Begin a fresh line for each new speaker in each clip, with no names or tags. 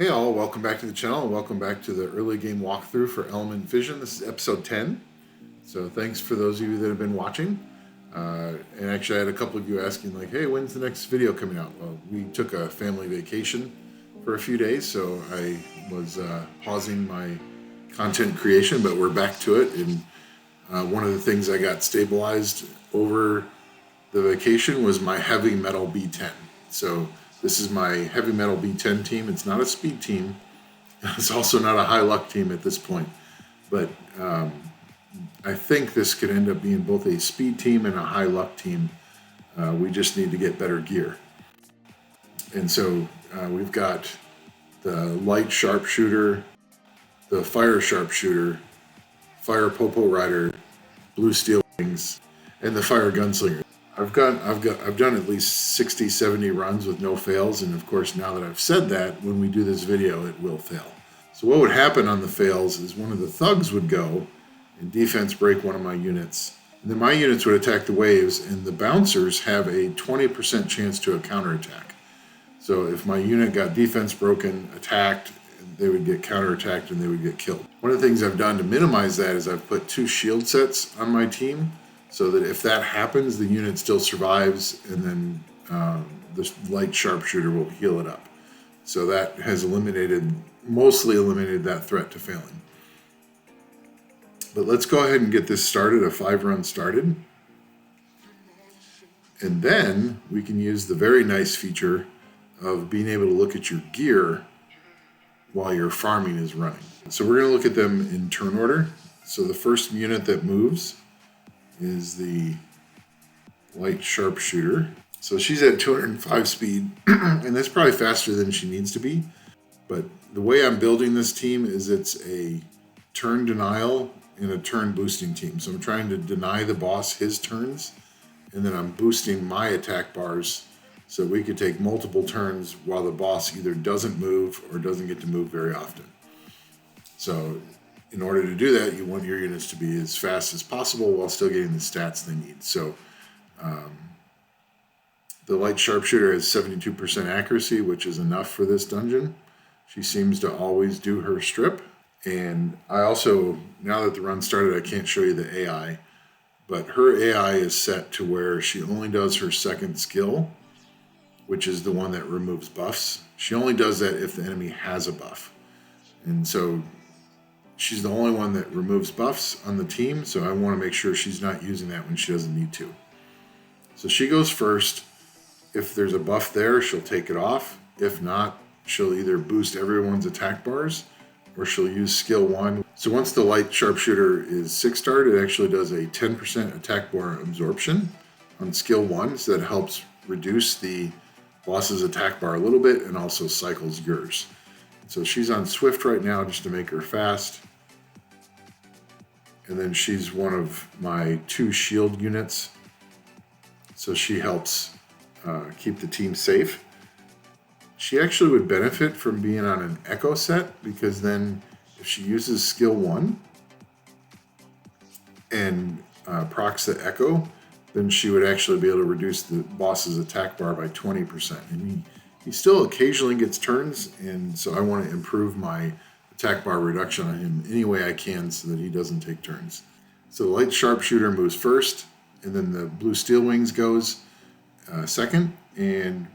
Hey all, welcome back to the channel and welcome back to the early game walkthrough for Element Fission. This is episode 10. So thanks for those of you that have been watching. And actually I had a couple of you asking like, hey, when's the next video coming out? Well, we took a family vacation for a few days, so I was pausing my content creation, but we're back to it. And one of the things I got stabilized over the vacation was my Heavy Metal B10. So this is my Heavy Metal B10 team. It's not a speed team. It's also not a high luck team at this point. But I think this could end up being both a speed team and a high luck team. We just need to get better gear. And so we've got the light sharpshooter, the fire sharpshooter, fire popo rider, blue steel wings, and the fire gunslinger. I've done at least 60, 70 runs with no fails, and of course now that I've said that, when we do this video, it will fail. So what would happen on the fails is one of the thugs would go and defense break one of my units, and then my units would attack the waves, and the bouncers have a 20% chance to a counterattack. So if my unit got defense broken, attacked, they would get counterattacked and they would get killed. One of the things I've done to minimize that is I've put 2 shield sets on my team, so that if that happens, the unit still survives, and then the light sharpshooter will heal it up. So that has mostly eliminated that threat to failing. But let's go ahead and get this started, a 5-run started. And then we can use the very nice feature of being able to look at your gear while your farming is running. So we're going to look at them in turn order. So the first unit that moves is the light sharpshooter. So she's at 205 speed, and that's probably faster than she needs to be. But the way I'm building this team is it's a turn denial and a turn boosting team. So I'm trying to deny the boss his turns, and then I'm boosting my attack bars so we could take multiple turns while the boss either doesn't move or doesn't get to move very often. So in order to do that, you want your units to be as fast as possible while still getting the stats they need. So the light sharpshooter has 72% accuracy, which is enough for this dungeon. She seems to always do her strip. And I also, now that the run started, I can't show you the AI, but her AI is set to where she only does her second skill, which is the one that removes buffs. She only does that if the enemy has a buff. And so she's the only one that removes buffs on the team, so I want to make sure she's not using that when she doesn't need to. So she goes first. If there's a buff there, she'll take it off. If not, she'll either boost everyone's attack bars or she'll use skill 1. So once the light sharpshooter is 6-starred, it actually does a 10% attack bar absorption on skill 1, so that helps reduce the boss's attack bar a little bit and also cycles yours. So she's on Swift right now just to make her fast. And then she's one of my 2 shield units. So she helps keep the team safe. She actually would benefit from being on an echo set, because then if she uses skill 1 and procs the echo, then she would actually be able to reduce the boss's attack bar by 20%. And he still occasionally gets turns, and so I want to improve my attack bar reduction on him any way I can so that he doesn't take turns. So the light sharpshooter moves first, and then the blue steel wings goes second, and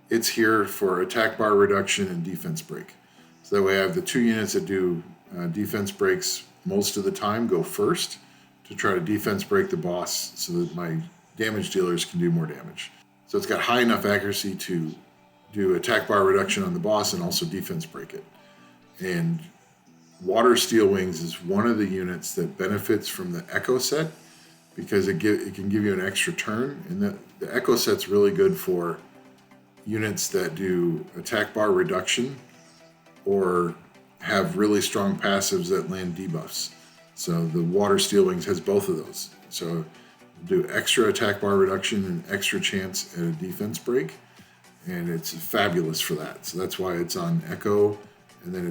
it's here for attack bar reduction and defense break. So that way I have the 2 units that do defense breaks most of the time go first to try to defense break the boss so that my damage dealers can do more damage. So it's got high enough accuracy to do attack bar reduction on the boss and also defense break it. And water steel wings is one of the units that benefits from the echo set, because it can give you an extra turn, and the echo set's really good for units that do attack bar reduction or have really strong passives that land debuffs. So the water steel wings has both of those. So do extra attack bar reduction and extra chance at a defense break, and it's fabulous for that. So that's why it's on echo, and then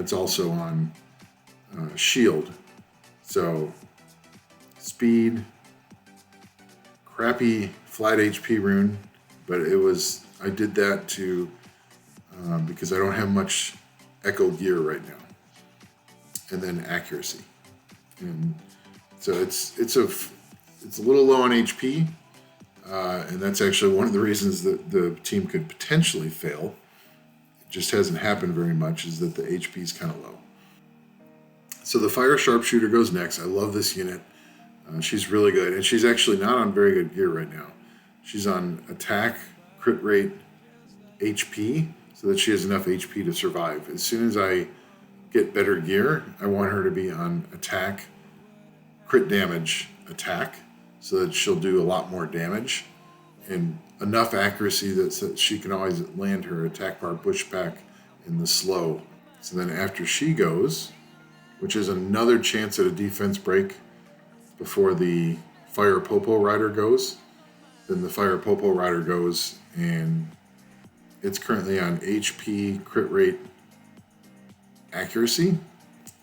it's also on shield. So speed, crappy flat HP rune, but I did that to because I don't have much echo gear right now. And then accuracy. And so it's a little low on HP, and that's actually one of the reasons that the team could potentially fail. It just hasn't happened very much, is that the HP is kind of low. So the Fire Sharpshooter goes next. I love this unit. She's really good, and she's actually not on very good gear right now. She's on attack, crit rate, HP, so that she has enough HP to survive. As soon as I get better gear, I want her to be on attack, crit damage, attack, so that she'll do a lot more damage and enough accuracy that she can always land her attack bar pushback in the slow. So then after she goes, which is another chance at a defense break before the Fire Popo Rider goes, then the Fire Popo Rider goes, and it's currently on HP, crit rate, accuracy.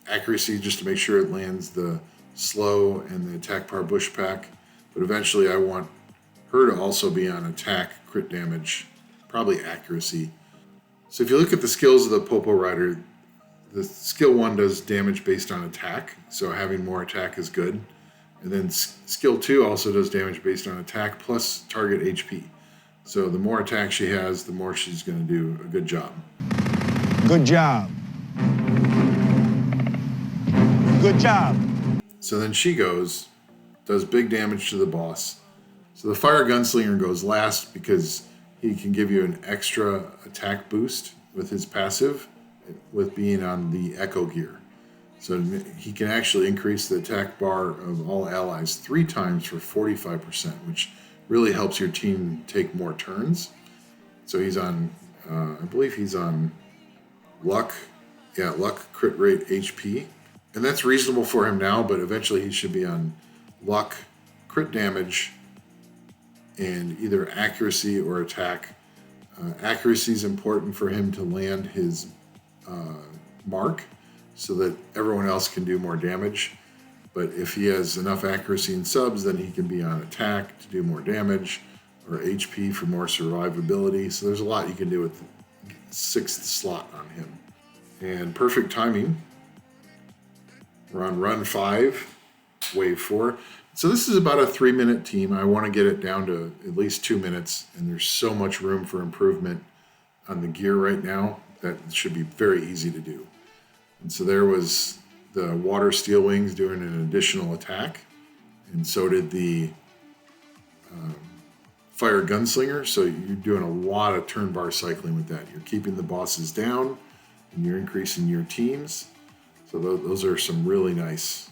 Accuracy just to make sure it lands the slow and the attack par pushback. But eventually I want her to also be on attack, crit damage, probably accuracy. So if you look at the skills of the Popo Rider, the skill 1 does damage based on attack, so having more attack is good. And then skill 2 also does damage based on attack plus target HP. So the more attack she has, the more she's going to do a good job.
Good job. Good job.
So then she goes, does big damage to the boss. So the Fire Gunslinger goes last because he can give you an extra attack boost with his passive with being on the Echo gear. So he can actually increase the attack bar of all allies 3 times for 45%, which really helps your team take more turns. So he's on, I believe he's on luck. Yeah, luck, crit rate, HP. And that's reasonable for him now, but eventually he should be on luck, crit damage, and either accuracy or attack. Accuracy is important for him to land his mark so that everyone else can do more damage. But if he has enough accuracy and subs, then he can be on attack to do more damage, or HP for more survivability. So there's a lot you can do with the 6th slot on him. And perfect timing. We're on run 5, wave 4. So this is about a 3-minute team. I want to get it down to at least 2 minutes, and there's so much room for improvement on the gear right now that it should be very easy to do. And so there was the Water Steel Wings doing an additional attack, and so did the Fire Gunslinger. So you're doing a lot of turn bar cycling with that. You're keeping the bosses down, and you're increasing your teams. So those are some really nice,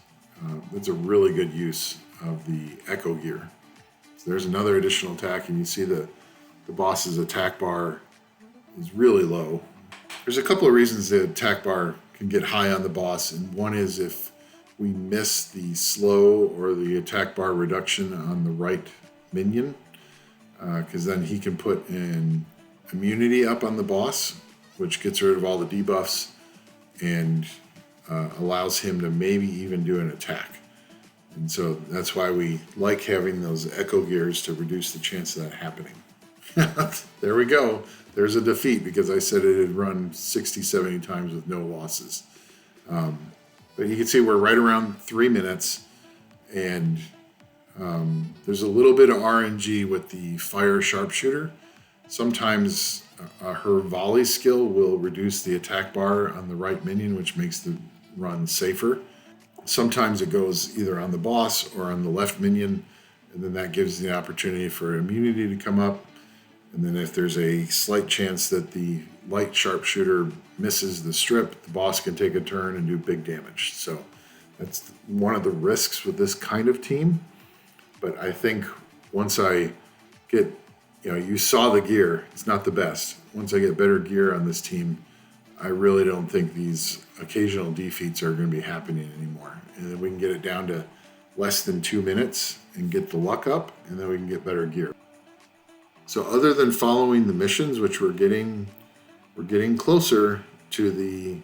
that's a really good use of the Echo gear. So there's another additional attack, and you see the boss's attack bar is really low. There's a couple of reasons the attack bar can get high on the boss, and one is if we miss the slow or the attack bar reduction on the right minion, because then he can put an immunity up on the boss, which gets rid of all the debuffs and allows him to maybe even do an attack. And so that's why we like having those Echo gears, to reduce the chance of that happening. There we go. There's a defeat because I said it had run 60, 70 times with no losses. But you can see we're right around 3 minutes, and there's a little bit of RNG with the Fire Sharpshooter. Sometimes her volley skill will reduce the attack bar on the right minion, which makes the run safer. Sometimes it goes either on the boss or on the left minion, and then that gives the opportunity for immunity to come up. And then if there's a slight chance that the light sharpshooter misses the strip, the boss can take a turn and do big damage. So that's one of the risks with this kind of team. But I think once I get, you saw the gear, it's not the best. Once I get better gear on this team, I really don't think these occasional defeats are going to be happening anymore. And then we can get it down to less than 2 minutes and get the luck up, and then we can get better gear. So other than following the missions, which we're getting closer to the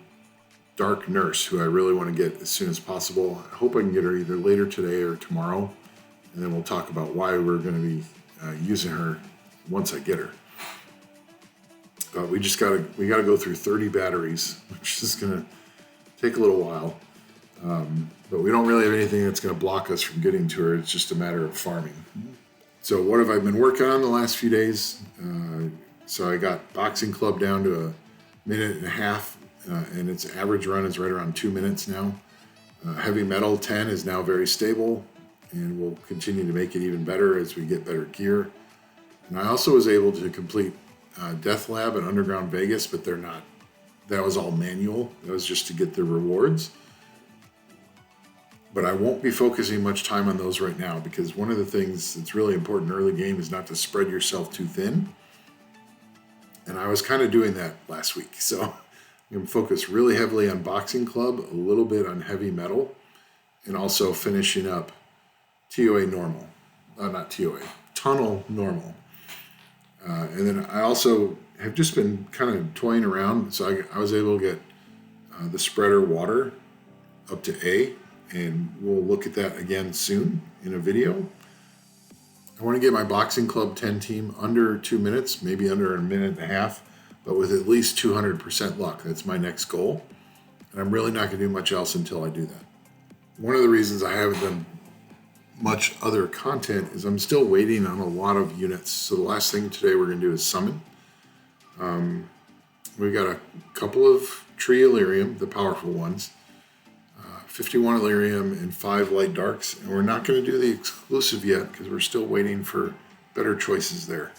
Dark Nurse, who I really want to get as soon as possible. I hope I can get her either later today or tomorrow, and then we'll talk about why we're going to be using her once I get her. we gotta go through 30 batteries, which is gonna take a little while. But we don't really have anything that's gonna block us from getting to her. It's just a matter of farming. So what have I been working on the last few days? So I got Boxing Club down to a minute and a half, and its average run is right around 2 minutes now. Heavy Metal 10 is now very stable, and we'll continue to make it even better as we get better gear. And I also was able to complete Death Lab and Underground Vegas, but they're not. That was all manual. That was just to get the rewards. But I won't be focusing much time on those right now, because one of the things that's really important early game is not to spread yourself too thin. And I was kind of doing that last week. So I'm going to focus really heavily on Boxing Club, a little bit on Heavy Metal, and also finishing up TOA Normal. Not TOA, Tunnel Normal. And then I also have just been kind of toying around. So I was able to get the spreader water up to A, and we'll look at that again soon in a video. I want to get my Boxing Club 10 team under 2 minutes, maybe under a minute and a half, but with at least 200% luck. That's my next goal. And I'm really not going to do much else until I do that. One of the reasons I haven't done much other content is I'm still waiting on a lot of units. So the last thing today we're going to do is summon. We've got a couple of Tree Illyrium, the powerful ones, 51 Illyrium and 5 Light Darks. And we're not going to do the exclusive yet because we're still waiting for better choices there.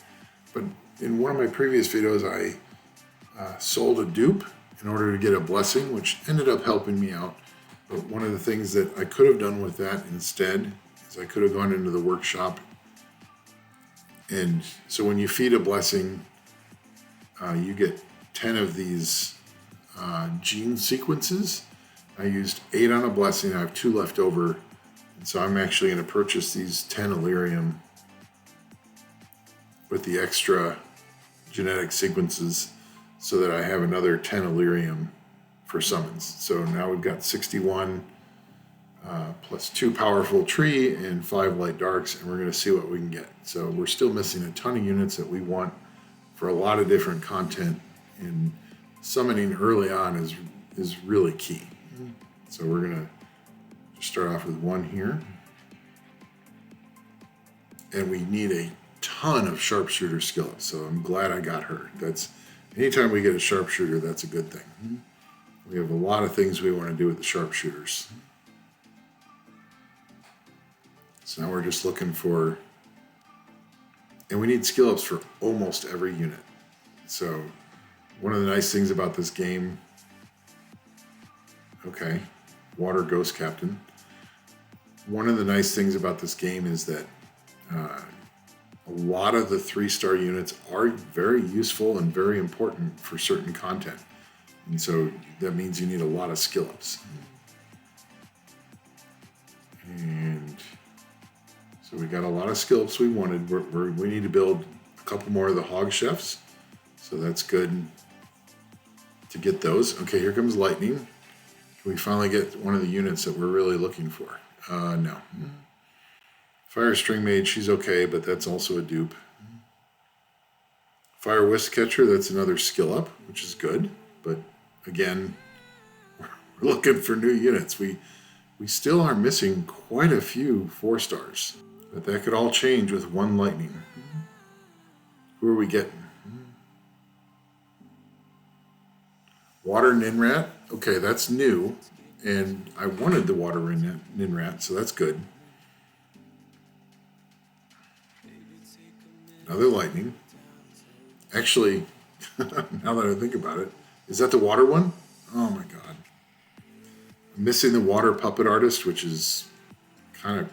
But in one of my previous videos, I sold a dupe in order to get a blessing, which ended up helping me out. But one of the things that I could have done with that instead is I could have gone into the workshop. And so when you feed a blessing, you get 10 of these gene sequences. I used 8 on a blessing. I have 2 left over. And so I'm actually going to purchase these 10 Illyrium with the extra genetic sequences so that I have another 10 Illyrium for summons. So now we've got 61 plus 2 powerful Tree and 5 Light Darks, and we're going to see what we can get. So we're still missing a ton of units that we want for a lot of different content, and summoning early on is really key. So we're going to just start off with 1 here. And we need a ton of sharpshooter skill. So I'm glad I got her. That's anytime we get a sharpshooter, that's a good thing. We have a lot of things we want to do with the sharpshooters. So now we're just looking for, and we need skill ups for almost every unit. So one of the nice things about this game, okay, Water Ghost Captain. One of the nice things about this game is that a lot of the 3-star units are very useful and very important for certain content. And so that means you need a lot of skill ups. And so we got a lot of skill ups we wanted. We need to build a couple more of the Hog Chefs. So that's good to get those. Okay, here comes Lightning. Can we finally get one of the units that we're really looking for? No. Fire String Mage, she's okay, but that's also a dupe. Fire Whisk Catcher, that's another skill up, which is good. But again, we're looking for new units. We still are missing quite a few 4-stars. But that could all change with 1 Lightning. Who are we getting? Water Ninrat. Okay, that's new. And I wanted the Water Ninrat, so that's good. Another Lightning. Actually, now that I think about it, is that the water one? Oh my god. I'm missing the Water Puppet Artist, which is kind of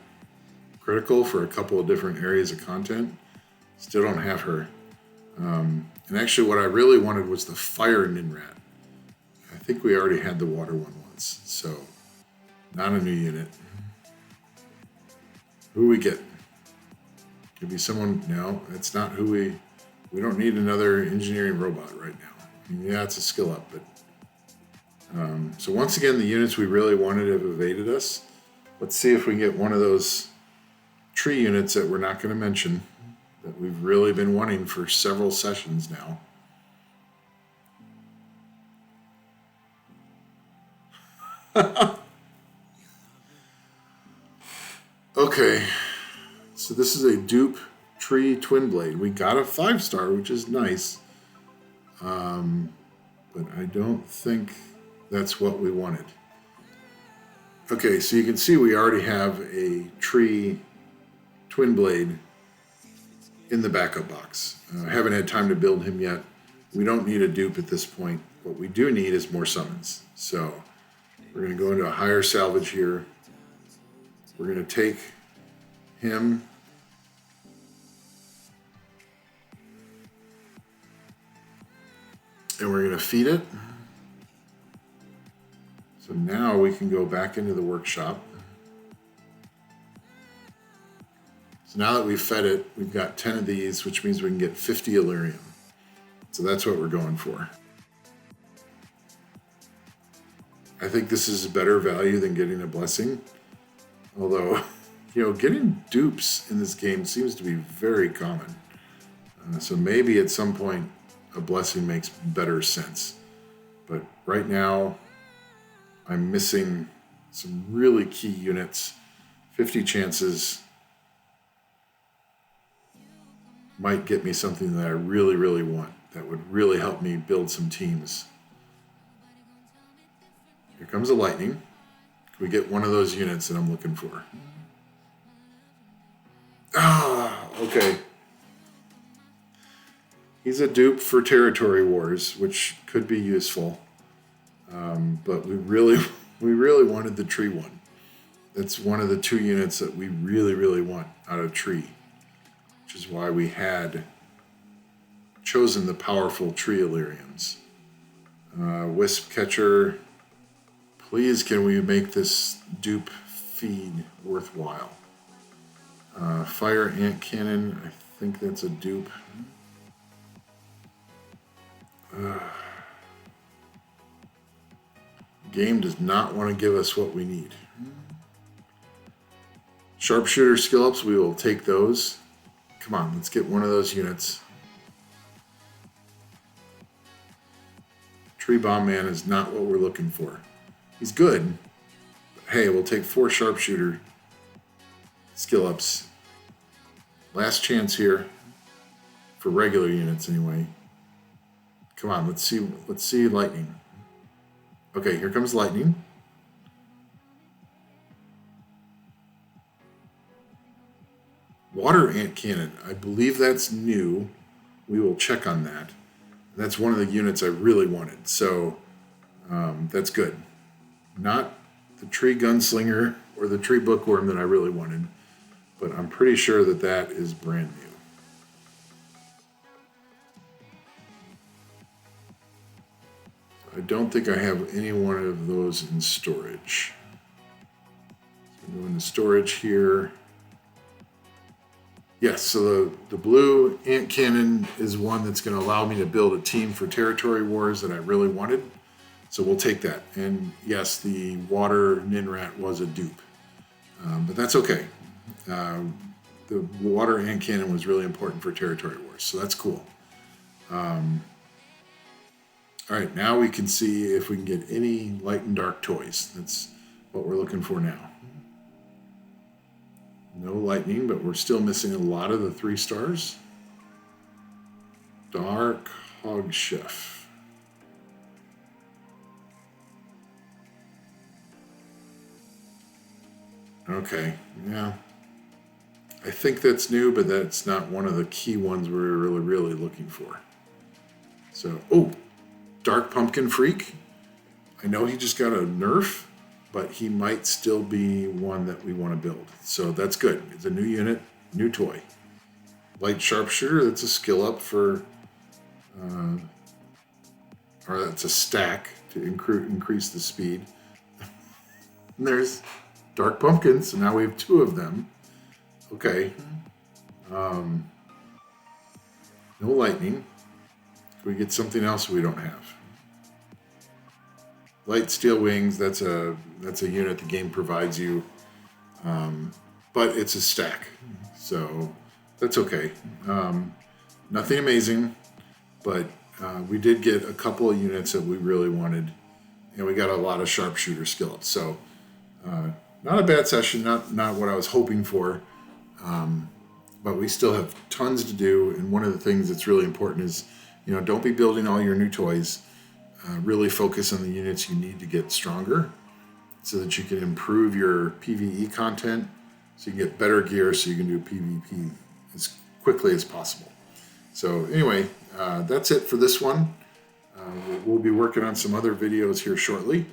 critical for a couple of different areas of content. Still don't have her. And actually what I really wanted was the Fire Ninrat. I think we already had the water one once, so not a new unit. Who we get? Could be someone, no, that's not who we don't need another engineering robot right now. I mean, yeah, it's a skill up, but so once again, the units we really wanted have evaded us. Let's see if we can get one of those tree units that we're not going to mention that we've really been wanting for several sessions now. Okay, so this is a dupe tree twin blade. We got a 5-star, which is nice. But I don't think that's what we wanted. Okay, so you can see we already have a tree twin blade in the backup box. I haven't had time to build him yet. We don't need a dupe at this point. What we do need is more summons. So we're going to go into a higher salvage here. We're going to take him. And we're going to feed it. So now we can go back into the workshop. So now that we've fed it, we've got 10 of these, which means we can get 50 Illyrium. So that's what we're going for. I think this is a better value than getting a blessing. Although, getting dupes in this game seems to be very common. So maybe at some point a blessing makes better sense. But right now, I'm missing some really key units. 50 chances might get me something that I really, really want. That would really help me build some teams. Here comes a lightning. Can we get one of those units that I'm looking for? Okay. He's a dupe for territory wars, which could be useful. But we really wanted the tree one. That's one of the 2 units that we really, really want out of tree, which is why we had chosen the powerful tree Illyriums. Wisp Catcher, please can we make this dupe feed worthwhile? Fire Ant Cannon, I think that's a dupe. Game does not want to give us what we need. Sharpshooter skill ups, we will take those. Come on, let's get one of those units. Tree Bomb Man is not what we're looking for. He's good, but hey, we'll take 4 sharpshooter skill ups. Last chance here for regular units anyway. Come on, let's see lightning. Okay, here comes lightning. Water Ant Cannon, I believe that's new. We will check on that. That's one of the units I really wanted, so that's good. Not the Tree Gunslinger or the Tree Bookworm that I really wanted, but I'm pretty sure that that is brand new. I don't think I have any one of those in storage. So go into storage here. Yes, so the blue Ant Cannon is one that's going to allow me to build a team for territory wars that I really wanted. So we'll take that. And yes, the water Ninrat was a dupe, but that's okay. The water Ant Cannon was really important for territory wars, so that's cool. All right, now we can see if we can get any light and dark toys. That's what we're looking for now. No lightning, but we're still missing a lot of the 3 stars. Dark Hog Chef. Okay, yeah. I think that's new, but that's not one of the key ones we're really looking for. So, Dark Pumpkin Freak. I know he just got a nerf, but he might still be one that we want to build. So that's good. It's a new unit, new toy. Light Sharpshooter, that's a skill up for, or that's a stack to increase the speed. And there's Dark Pumpkin, so now we have 2 of them. Okay. No lightning. Can we get something else we don't have? Light Steel Wings, that's a unit the game provides you, but it's a stack, so that's okay. Nothing amazing, but we did get a couple of units that we really wanted, and we got a lot of sharpshooter skillets. So not a bad session, not what I was hoping for, but we still have tons to do. And one of the things that's really important is, don't be building all your new toys. Really focus on the units you need to get stronger so that you can improve your PvE content, so you can get better gear, so you can do PvP as quickly as possible. So anyway, that's it for this one. We'll be working on some other videos here shortly,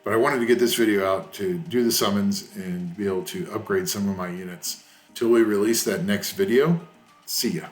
but I wanted to get this video out to do the summons and be able to upgrade some of my units. Till we release that next video, see ya.